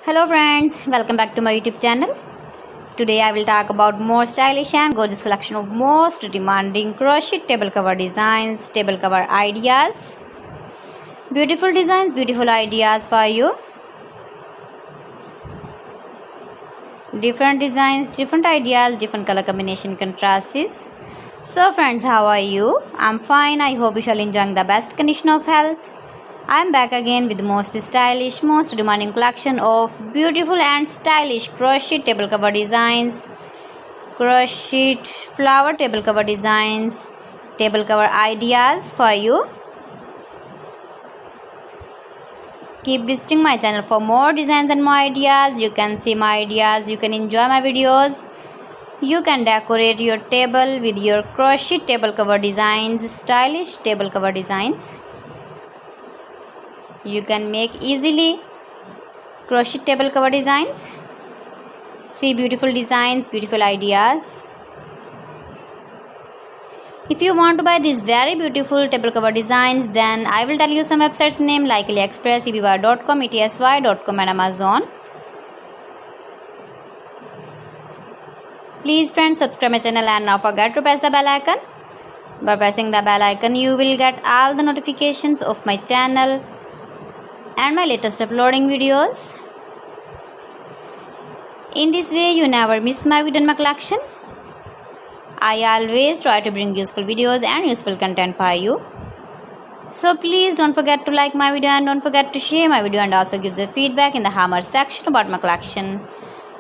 Hello friends, welcome back to my YouTube channel. Today I will talk about more stylish and gorgeous collection of most demanding crochet table cover designs, table cover ideas. Beautiful designs, beautiful ideas for you. Different designs, different ideas, different color combination contrasts. So friends, how are you? I'm fine. I hope you shall enjoy the best condition of health. I'm back again with the most stylish, most demanding collection of beautiful and stylish crochet table cover designs, crochet flower table cover designs, table cover ideas for you. Keep visiting my channel for more designs and more ideas. You can see my ideas, you can enjoy my videos. You can decorate your table with your crochet table cover designs, stylish table cover designs. You can make easily crochet table cover designs. See beautiful designs, beautiful ideas. If you want to buy these very beautiful table cover designs, then I will tell you some websites name like AliExpress, eBay.com, etsy.com and Amazon. Please friends, subscribe my channel and not forget to press the bell icon. By pressing the bell icon, you will get all the notifications of my channel and my latest uploading videos. In this way, you never miss my video in my collection. I always try to bring useful videos and useful content for you. So please don't forget to like my video and don't forget to share my video and also give the feedback in the hammer section about my collection.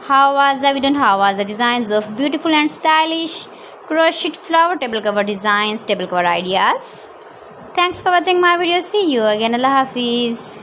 How was the video and how was the designs of beautiful and stylish crochet flower table cover designs, table cover ideas? Thanks for watching my video. See you again. Allah Hafiz.